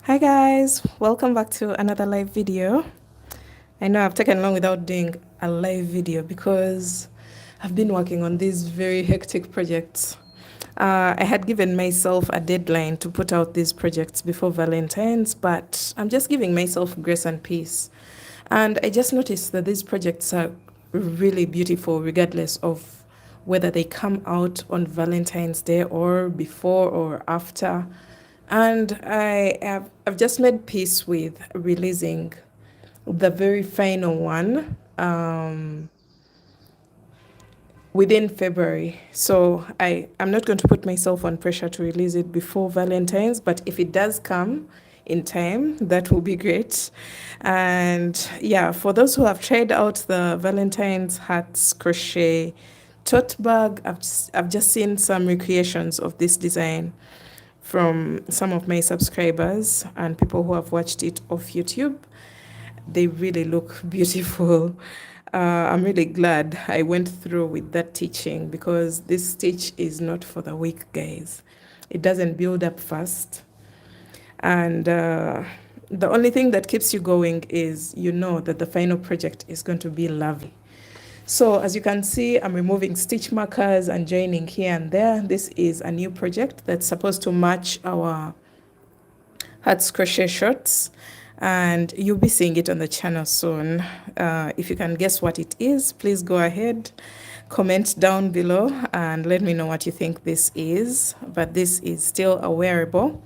Hi guys, welcome back to another live video. I know I've taken long without doing a live video because I've been working on these very hectic projects. I had given myself a deadline to put out these projects before Valentine's, but I'm just giving myself grace and peace. And I just noticed that these projects are really beautiful regardless of whether they come out on Valentine's Day or before or after. And I've just made peace with releasing the very final one within February. So I'm not going to put myself on pressure to release it before Valentine's, but if it does come in time, that will be great. And yeah, for those who have tried out the Valentine's hats crochet tote bag, I've just seen some recreations of this design from some of my subscribers and people who have watched it off YouTube. They really look beautiful. I'm really glad I went through with that teaching because this stitch is not for the weak, guys. It doesn't build up fast. And the only thing that keeps you going is you know that the final project is going to be lovely. So as you can see, I'm removing stitch markers and joining here and there. This is a new project that's supposed to match our hats crochet shorts, and you'll be seeing it on the channel soon. If you can guess what it is, please go ahead, comment down below and let me know what you think this is. But this is still a wearable.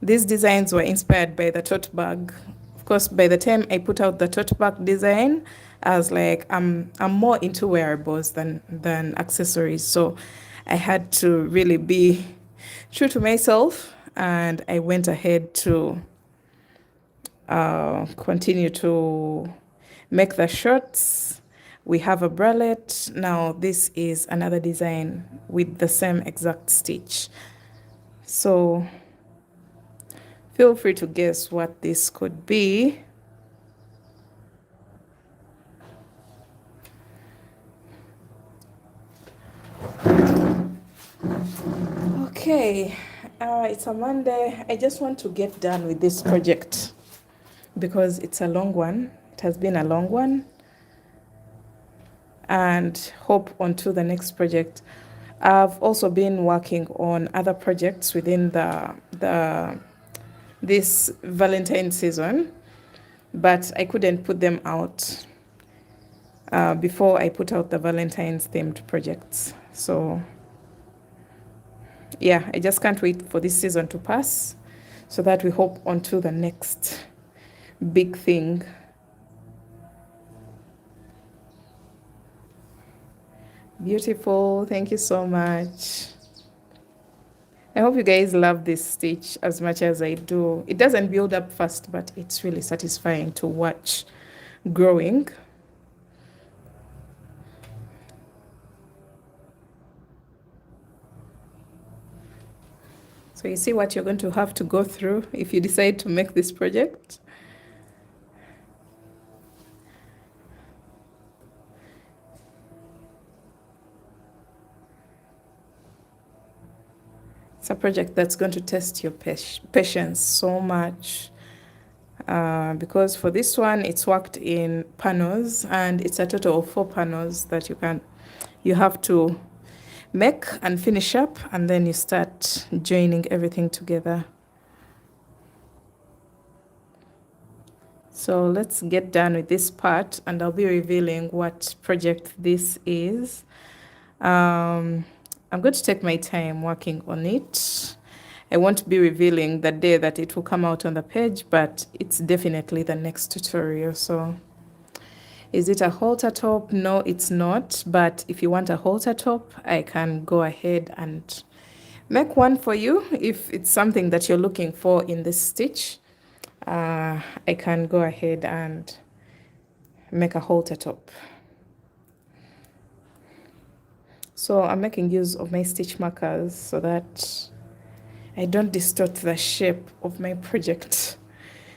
These designs were inspired by the tote bag. Of course, by the time I put out the tote bag design, I was like, I'm more into wearables than accessories. So I had to really be true to myself, and I went ahead to continue to make the shorts. We have a bralette. Now this is another design with the same exact stitch. So feel free to guess what this could be. Okay, it's a Monday. I just want to get done with this project because it's a long one. It has been a long one, and hope onto the next project. I've also been working on other projects within this Valentine season, but I couldn't put them out before I put out the Valentine's themed projects. So yeah, I just can't wait for this season to pass so that we hope onto the next big thing. Beautiful. Thank you so much. I hope you guys love this stitch as much as I do. It doesn't build up fast, but it's really satisfying to watch growing. So you see what you're going to have to go through if you decide to make this project. It's a project that's going to test your patience so much. Because for this one, it's worked in panels, and it's a total of 4 panels that you have to make and finish up, and then you start joining everything together. So let's get done with this part, and I'll be revealing what project this is. I'm going to take my time working on it. I won't be revealing the day that it will come out on the page, but it's definitely the next tutorial. So is it a halter top? No, it's not. But if you want a halter top, I can go ahead and make one for you. If it's something that you're looking for in this stitch, I can go ahead and make a halter top. So I'm making use of my stitch markers so that I don't distort the shape of my project.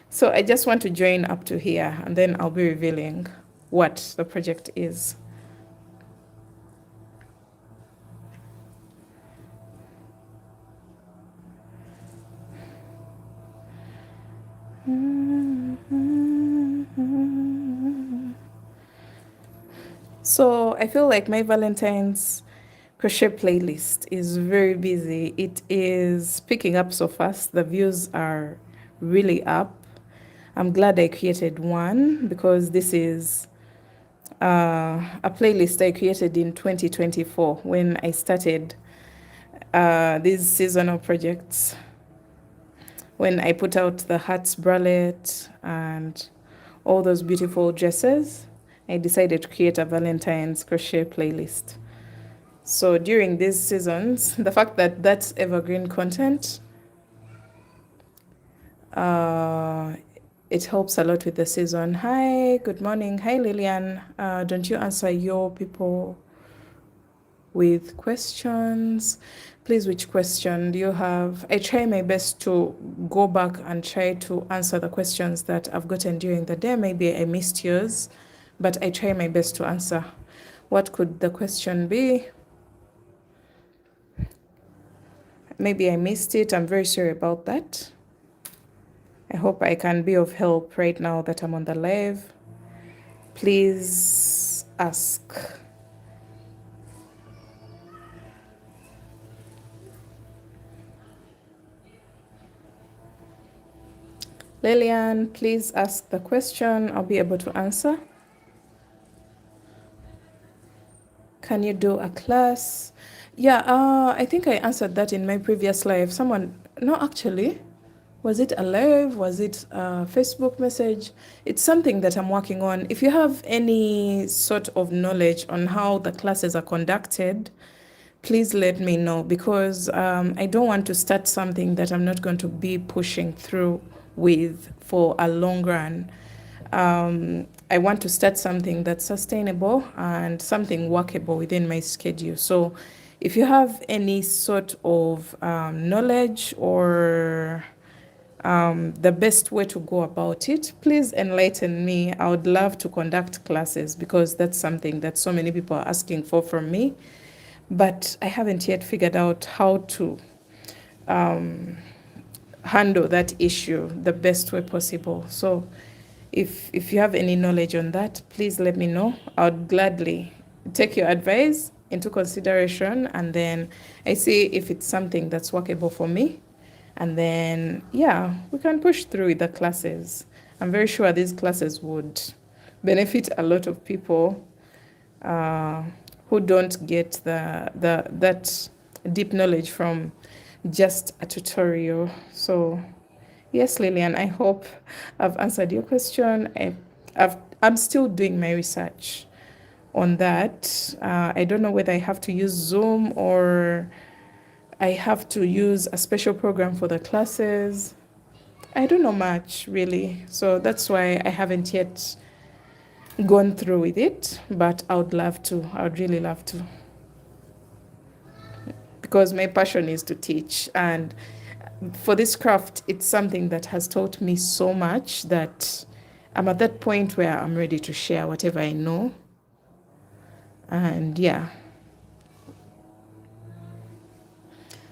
So I just want to join up to here, and then I'll be revealing what the project is. So I feel like my Valentine's crochet playlist is very busy. It is picking up so fast. The views are really up. I'm glad I created one because this is a playlist I created in 2024 when I started these seasonal projects. When I put out the hats bralette and all those beautiful dresses, I decided to create a Valentine's crochet playlist. So during these seasons, the fact that that's evergreen content, uh, it helps a lot with the season. Hi, good morning. Hi, Lillian. Don't you answer your people with questions? Please, which question do you have? I try my best to go back and try to answer the questions that I've gotten during the day. Maybe I missed yours, but I try my best to answer. What could the question be? Maybe I missed it. I'm very sorry about that. I hope I can be of help right now that I'm on the live. Please ask. Lillian, please ask the question. I'll be able to answer. Can you do a class? Yeah, I think I answered that in my previous live. No, actually, was it a live? Was it a Facebook message? It's something that I'm working on. If you have any sort of knowledge on how the classes are conducted, please let me know because I don't want to start something that I'm not going to be pushing through with for a long run. I want to start something that's sustainable and something workable within my schedule. So if you have any sort of knowledge or the best way to go about it, please enlighten me. I would love to conduct classes because that's something that so many people are asking for from me. But I haven't yet figured out how to handle that issue the best way possible. So if you have any knowledge on that, please let me know. I would gladly take your advice into consideration and then I see if it's something that's workable for me. And then, yeah, we can push through with the classes. I'm very sure these classes would benefit a lot of people who don't get that deep knowledge from just a tutorial. So yes, Lillian, I hope I've answered your question. I'm still doing my research on that. I don't know whether I have to use Zoom or I have to use a special program for the classes. I don't know much really. So that's why I haven't yet gone through with it, but I would love to. I would really love to. Because my passion is to teach. And for this craft, it's something that has taught me so much that I'm at that point where I'm ready to share whatever I know. And yeah.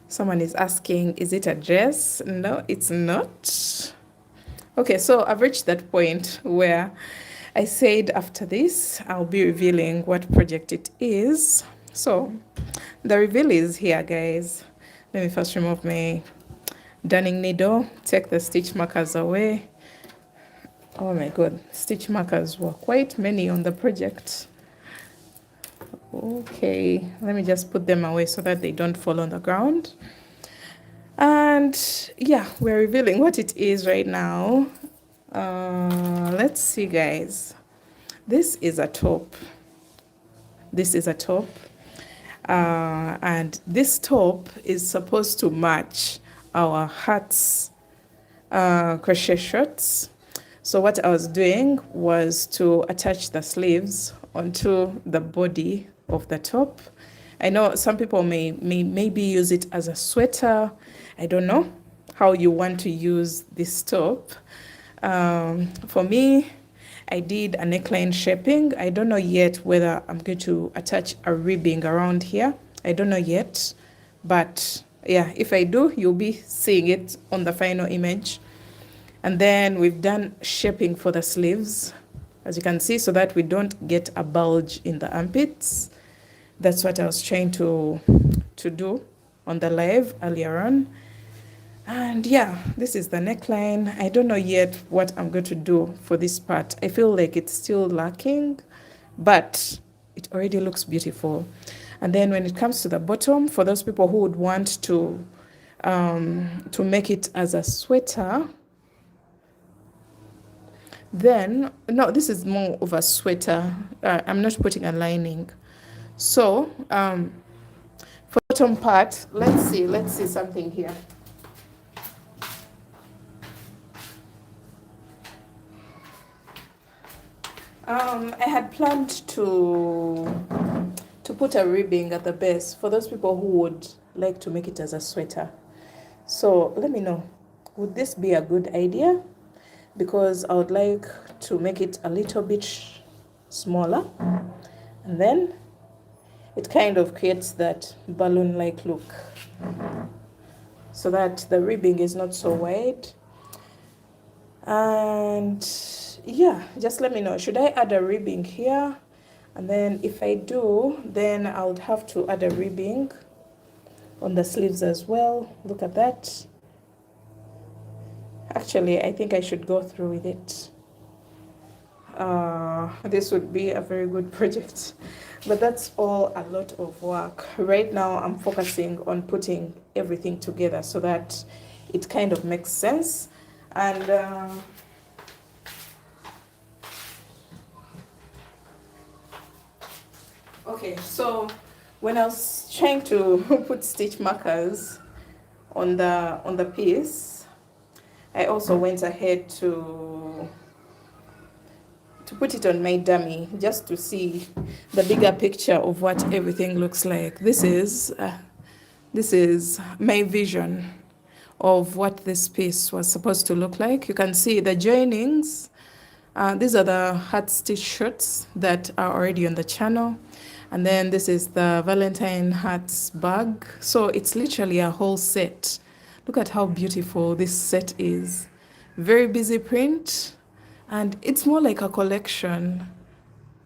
Someone is asking, is it a dress? No, it's not. Okay, so I've reached that point where I said after this, I'll be revealing what project it is. So the reveal is here, guys. Let me first remove my darning needle, take the stitch markers away. Oh my god, stitch markers were quite many on the project. Okay, let me just put them away so that they don't fall on the ground. And yeah, we're revealing what it is right now. Let's see, guys. This is a top. This is a top. And this top is supposed to match our hats crochet shorts. So what I was doing was to attach the sleeves onto the body of the top. I know some people may maybe use it as a sweater. I don't know how you want to use this top. For me, I did a neckline shaping. I don't know yet whether I'm going to attach a ribbing around here. I don't know yet, but yeah, if I do, you'll be seeing it on the final image. And then we've done shaping for the sleeves. as you can see, so that we don't get a bulge in the armpits. That's what I was trying to do on the live earlier on. And yeah, this is the neckline. I don't know yet what I'm going to do for this part. I feel like it's still lacking, but it already looks beautiful. And then when it comes to the bottom, for those people who would want to make it as a sweater, then no, this is more of a sweater. I'm not putting a lining. So for the bottom part, let's see something here. I had planned to put a ribbing at the base for those people who would like to make it as a sweater. So let me know, would this be a good idea? Because I would like to make it a little bit smaller, and then it kind of creates that balloon-like look, so that the ribbing is not so wide. And yeah, just let me know, should I add a ribbing here? And then if I do, then I would have to add a ribbing on the sleeves as well. Look at that. Actually, I think I should go through with it. This would be a very good project, but that's all a lot of work. Right now, I'm focusing on putting everything together so that it kind of makes sense. And okay, so when I was trying to put stitch markers on the piece, I also went ahead to put it on my dummy just to see the bigger picture of what everything looks like. This is my vision of what this piece was supposed to look like. You can see the joinings. These are the heart stitch shirts that are already on the channel. And then this is the Valentine hearts bag. So it's literally a whole set. Look at how beautiful this set is. Very busy print. And it's more like a collection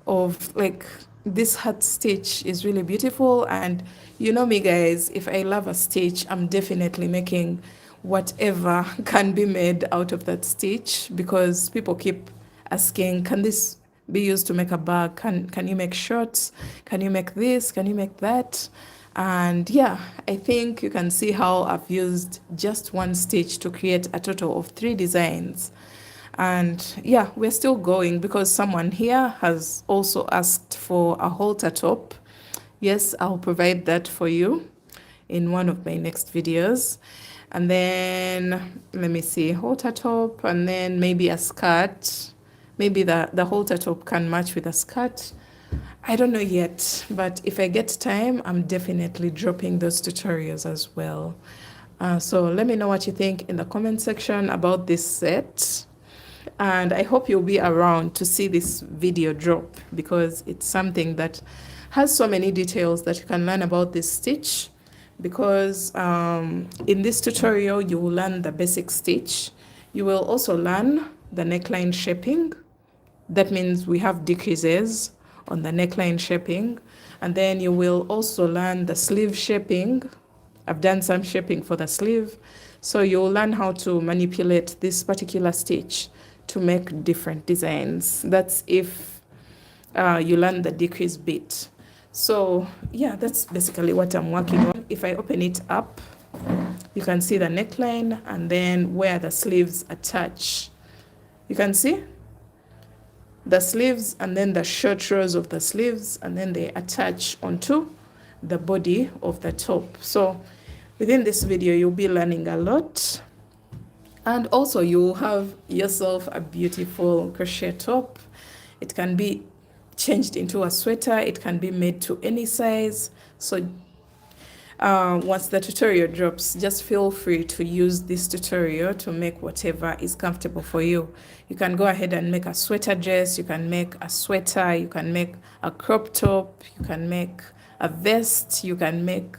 of, like, this heart stitch is really beautiful. And you know me, guys, if I love a stitch, I'm definitely making whatever can be made out of that stitch, because people keep asking, can this be used to make a bag? Can you make shorts? Can you make this? Can you make that? And yeah, I think you can see how I've used just one stitch to create a total of 3 designs. And yeah, we're still going because someone here has also asked for a halter top. Yes, I'll provide that for you in one of my next videos. And then let me see, halter top, and then maybe a skirt. Maybe the halter top can match with a skirt. I don't know yet, but if I get time, I'm definitely dropping those tutorials as well. So let me know what you think in the comment section about this set. And I hope you'll be around to see this video drop, because it's something that has so many details that you can learn about this stitch. Because in this tutorial, you will learn the basic stitch. You will also learn the neckline shaping. That means we have decreases on the neckline shaping. And then you will also learn the sleeve shaping. I've done some shaping for the sleeve. So you'll learn how to manipulate this particular stitch to make different designs. That's if you learn the decrease bit. So yeah, that's basically what I'm working on. If I open it up, you can see the neckline and then where the sleeves attach. You can see the sleeves and then the short rows of the sleeves, and then they attach onto the body of the top. So within this video, you'll be learning a lot. And also you'll have yourself a beautiful crochet top. It can be changed into a sweater. It can be made to any size. So once the tutorial drops, just feel free to use this tutorial to make whatever is comfortable for you. You can go ahead and make a sweater dress. You can make a sweater. You can make a crop top. You can make a vest. You can make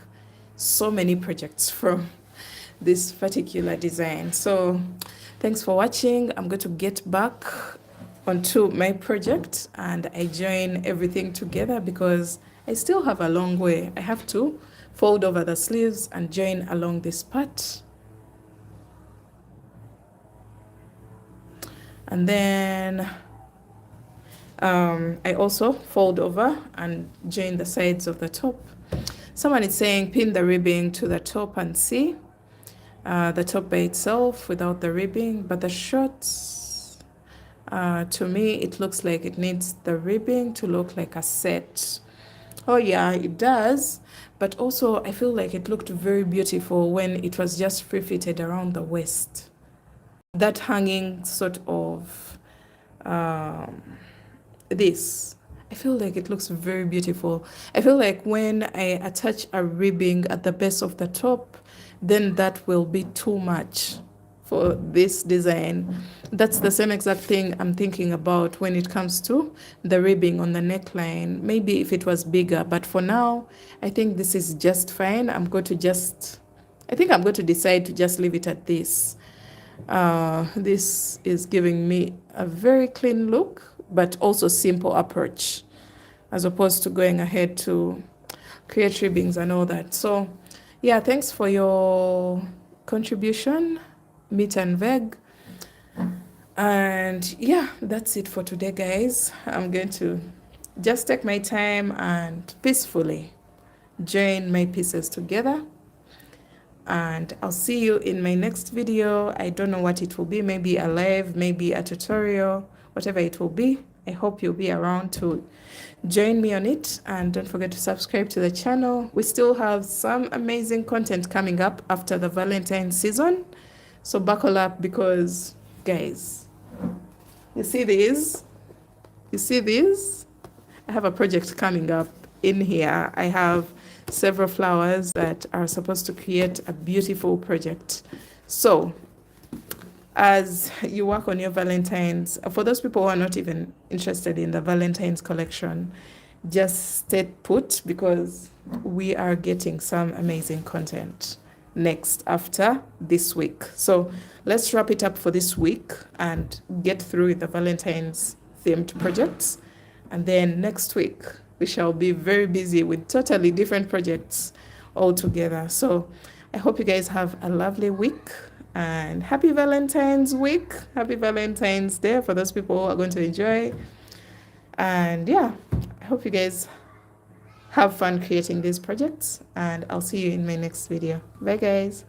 so many projects from this particular design. So thanks for watching. I'm going to get back onto my project and I join everything together because I still have a long way. I have to fold over the sleeves and join along this part. And then I also fold over and join the sides of the top. Someone is saying pin the ribbing to the top and see the top by itself without the ribbing, but the shorts, to me, it looks like it needs the ribbing to look like a set. Oh yeah, it does. But also, I feel like it looked very beautiful when it was just free-fitted around the waist. That hanging sort of this, I feel like it looks very beautiful. I feel like when I attach a ribbing at the base of the top, then that will be too much for this design. That's the same exact thing I'm thinking about when it comes to the ribbing on the neckline. Maybe if it was bigger, but for now, I think this is just fine. I think I'm going to decide to just leave it at this. This is giving me a very clean look, but also simple approach, as opposed to going ahead to create ribbings and all that. So yeah, thanks for your contribution, Meet and Veg. And yeah, that's it for today, guys. I'm going to just take my time and peacefully join my pieces together. And I'll see you in my next video. I don't know what it will be, maybe a live, maybe a tutorial, whatever it will be. I hope you'll be around to join me on it, and don't forget to subscribe to the channel. We still have some amazing content coming up after the Valentine season, so buckle up, because guys, you see these, I have a project coming up in here. I have several flowers that are supposed to create a beautiful project. So as you work on your Valentines, for those people who are not even interested in the Valentine's collection, just stay put, because we are getting some amazing content next after this week. So let's wrap it up for this week and get through the Valentine's themed projects. And then next week, we shall be very busy with totally different projects all together. So I hope you guys have a lovely week, and happy Valentine's week. Happy Valentine's Day for those people who are going to enjoy. And yeah, I hope you guys have fun creating these projects, and I'll see you in my next video. Bye guys.